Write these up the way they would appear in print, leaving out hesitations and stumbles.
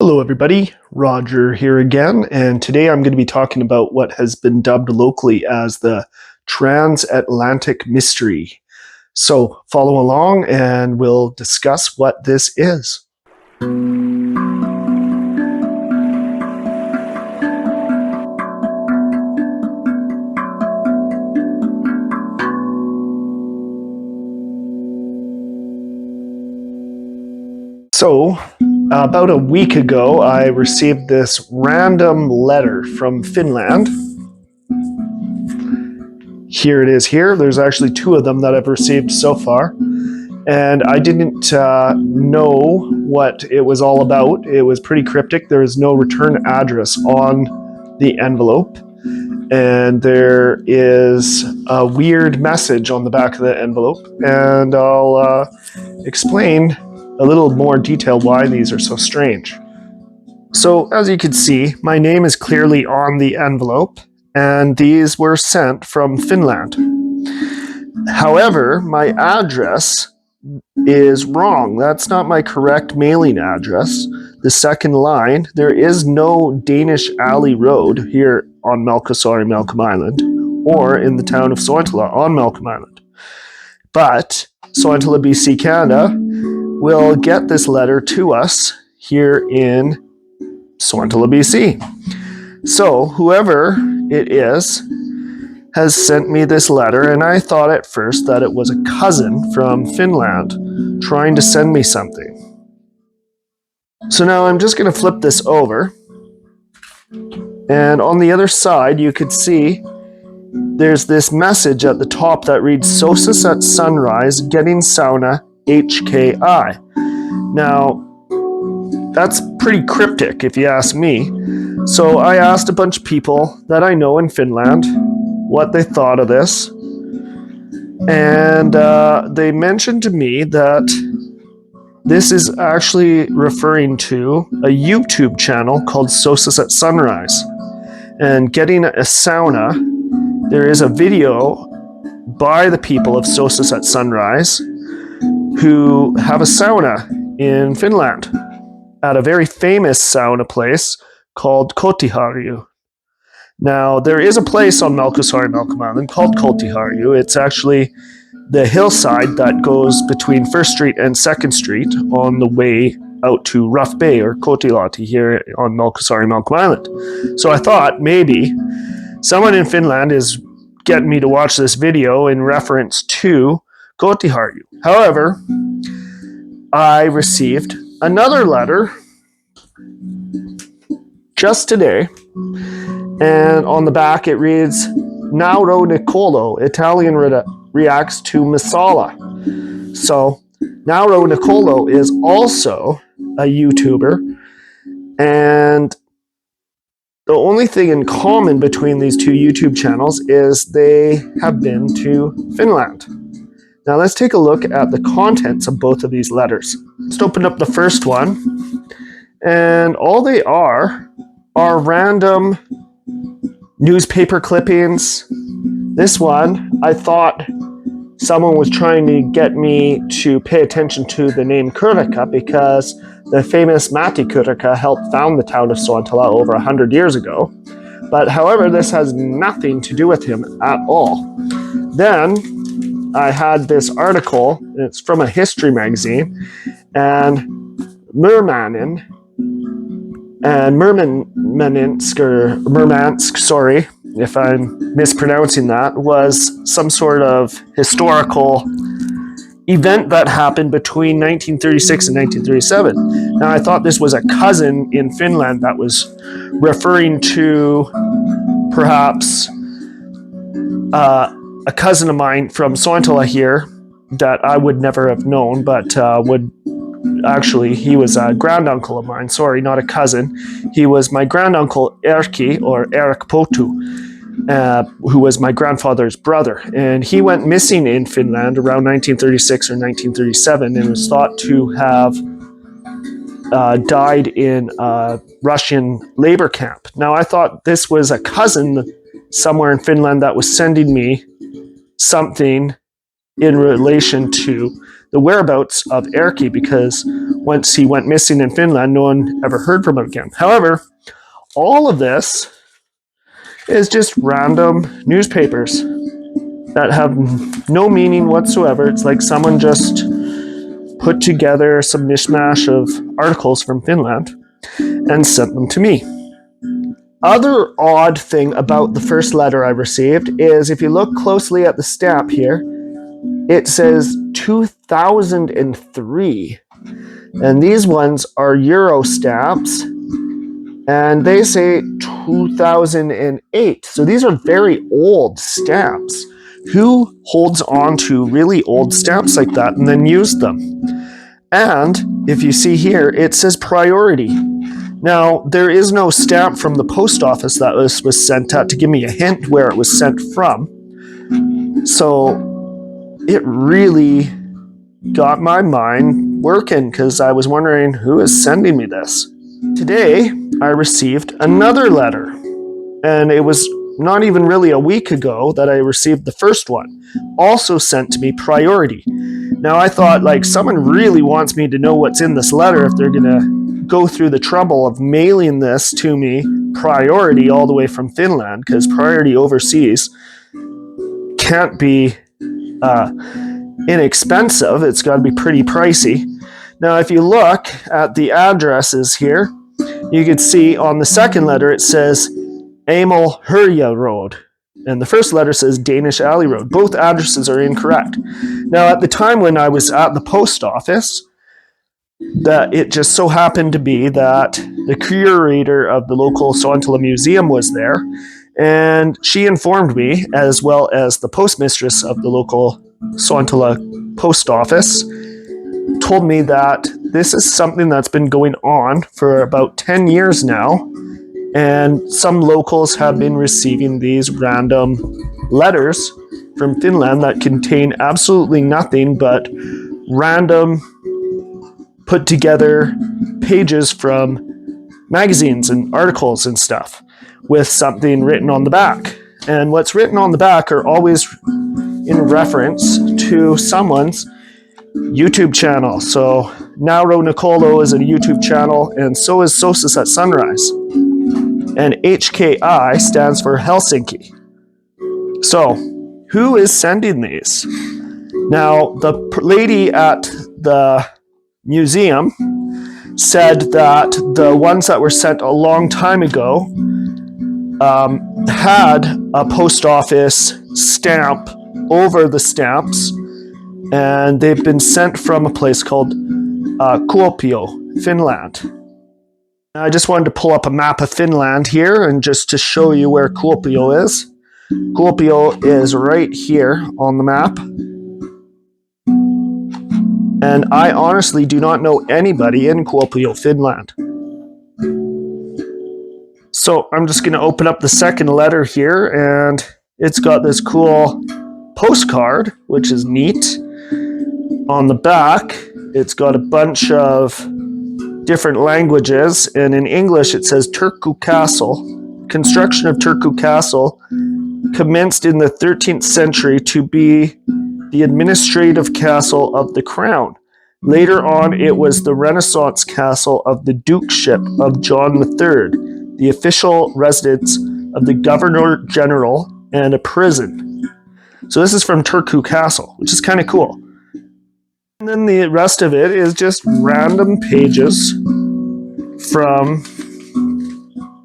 Hello everybody, Roger here again, and today I'm going to be talking about what has been dubbed locally as the transatlantic mystery. So follow along and we'll discuss what this is. So, about a week ago, I received this random letter from Finland. Here it is here. There's actually two of them that I've received so far. And I didn't know what it was all about. It was pretty cryptic. There is no return address on the envelope. And there is a weird message on the back of the envelope. And I'll explain a little more detail why these are so strange. So, as you can see, my name is clearly on the envelope, and these were sent from Finland. However, my address is wrong. That's not my correct mailing address. The second line, there is no Danish Alley Road here on Malkasari-Malcolm Island, or in the town of Sointala on Malcolm Island. But Sointala, BC, Canada will get this letter to us here in Sointala, BC. So whoever it is has sent me this letter, and I thought at first that it was a cousin from Finland trying to send me something. So now I'm just going to flip this over, and on the other side you could see there's this message at the top that reads "Sosis at sunrise, getting sauna, HKI." Now, that's pretty cryptic if you ask me. So I asked a bunch of people that I know in Finland what they thought of this. And they mentioned to me that this is actually referring to a YouTube channel called Sosis at Sunrise. And getting a sauna, there is a video by the people of Sosis at Sunrise who have a sauna in Finland at a very famous sauna place called Kotiharju. Now, there is a place on Malkasari-Malcolm Island called Kotiharju. It's actually the hillside that goes between 1st Street and 2nd Street on the way out to Rough Bay or Kotilahti here on Malkasari-Malcolm Island. So I thought maybe someone in Finland is getting me to watch this video in reference to Kotiharju. However, I received another letter just today, and on the back it reads, Nauro Nicolo, Italian reacts to Masala. So, Nauro Nicolo is also a YouTuber, and the only thing in common between these two YouTube channels is they have been to Finland. Now let's take a look at the contents of both of these letters. Let's open up the first one, and all they are random newspaper clippings. This one, I thought someone was trying to get me to pay attention to the name Kurikka because the famous Matti Kurikka helped found the town of Sointala over 100 years ago. But however, this has nothing to do with him at all. Then I had this article, it's from a history magazine, and Murmansk, sorry if I'm mispronouncing that, was some sort of historical event that happened between 1936 and 1937. Now, I thought this was a cousin in Finland that was referring to perhaps a cousin of mine from Sointala here that I would never have known, but he was a granduncle of mine. Sorry, not a cousin. He was my granduncle Erkki, or Erik Potu, who was my grandfather's brother. And he went missing in Finland around 1936 or 1937 and was thought to have died in a Russian labor camp. Now, I thought this was a cousin somewhere in Finland that was sending me something in relation to the whereabouts of Erkki, because once he went missing in Finland, no one ever heard from him again. However, all of this is just random newspapers that have no meaning whatsoever. It's like someone just put together some mishmash of articles from Finland and sent them to me. Other odd thing about the first letter I received is if you look closely at the stamp here, it says 2003. And these ones are Euro stamps, and they say 2008. So these are very old stamps. Who holds on to really old stamps like that and then use them? And if you see here, it says priority. Now, there is no stamp from the post office that this was sent at to give me a hint where it was sent from. So it really got my mind working because I was wondering who is sending me this. Today, I received another letter, and it was not even really a week ago that I received the first one, also sent to me priority. Now I thought, like, someone really wants me to know what's in this letter if they're gonna go through the trouble of mailing this to me priority all the way from Finland, because priority overseas can't be inexpensive. It's got to be pretty pricey. Now if you look at the addresses here, you can see on the second letter it says Emil Hurja Road, and the first letter says Danish Alley Road. Both addresses are incorrect. Now, at the time when I was at the post office, that it just so happened to be that the curator of the local Sontala Museum was there, and she informed me, as well as the postmistress of the local Sontala post office, told me that this is something that's been going on for about 10 years now, and some locals have been receiving these random letters from Finland that contain absolutely nothing but random put together pages from magazines and articles and stuff with something written on the back. And what's written on the back are always in reference to someone's YouTube channel. So Nauro Nicolo is a YouTube channel, and so is Sosis at Sunrise. And HKI stands for Helsinki. So, who is sending these? Now, the lady at the museum said that the ones that were sent a long time ago had a post office stamp over the stamps, and they've been sent from a place called Kuopio, Finland. I just wanted to pull up a map of Finland here, and just to show you where Kuopio is. Kuopio is right here on the map. And I honestly do not know anybody in Kuopio, Finland. So I'm just going to open up the second letter here, and it's got this cool postcard, which is neat. On the back, it's got a bunch of different languages, and in English it says Turku Castle. Construction of Turku Castle commenced in the 13th century to be the administrative castle of the crown. Later on, it was the Renaissance castle of the Dukeship of John III, the official residence of the Governor General, and a prison. So this is from Turku Castle, which is kind of cool. And then the rest of it is just random pages from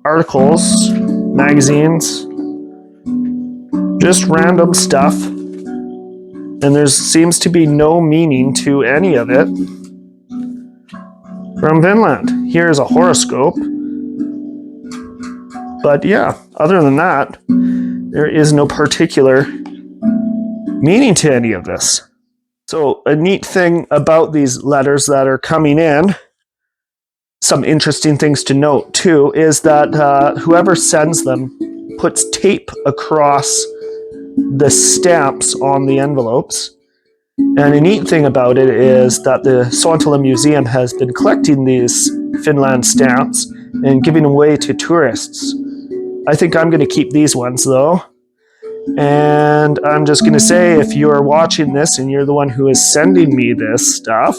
articles, magazines, just random stuff. And there seems to be no meaning to any of it from Finland. Here's a horoscope. But yeah, other than that, there is no particular meaning to any of this. So a neat thing about these letters that are coming in, some interesting things to note too, is that whoever sends them puts tape across the stamps on the envelopes. And a neat thing about it is that the Sontala Museum has been collecting these Finland stamps and giving them away to tourists. I think I'm going to keep these ones though. And I'm just going to say, if you're watching this and you're the one who is sending me this stuff,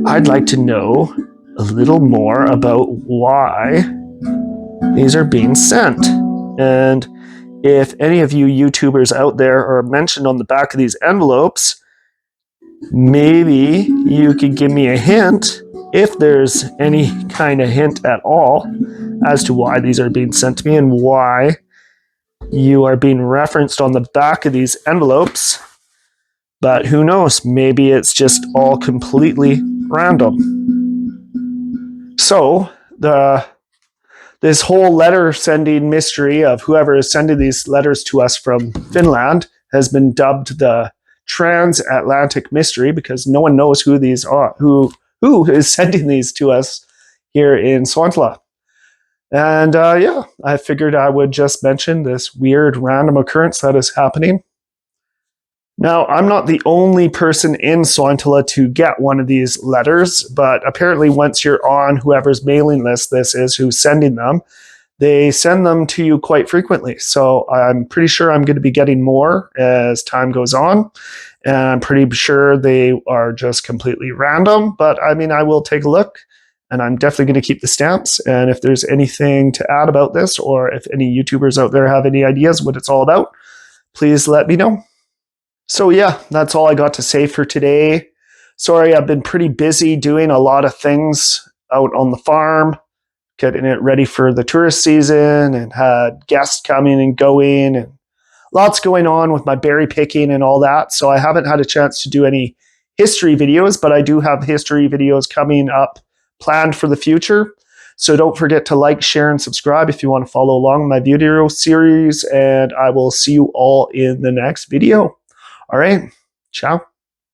I'd like to know a little more about why these are being sent. And if any of you YouTubers out there are mentioned on the back of these envelopes, maybe you could give me a hint, if there's any kind of hint at all, as to why these are being sent to me and why you are being referenced on the back of these envelopes. But who knows? Maybe it's just all completely random. So, this whole letter sending mystery of whoever is sending these letters to us from Finland has been dubbed the transatlantic mystery, because no one knows who these are, who is sending these to us here in Sointla. And yeah, I figured I would just mention this weird random occurrence that is happening. Now, I'm not the only person in Sointla to get one of these letters, but apparently once you're on whoever's mailing list this is who's sending them, they send them to you quite frequently. So I'm pretty sure I'm going to be getting more as time goes on. And I'm pretty sure they are just completely random, but I mean, I will take a look, and I'm definitely going to keep the stamps. And if there's anything to add about this, or if any YouTubers out there have any ideas what it's all about, please let me know. So yeah, that's all I got to say for today. Sorry, I've been pretty busy doing a lot of things out on the farm, getting it ready for the tourist season, and had guests coming and going, and lots going on with my berry picking and all that. So I haven't had a chance to do any history videos, but I do have history videos coming up planned for the future. So don't forget to like, share, and subscribe if you want to follow along my video series, and I will see you all in the next video. All right, ciao.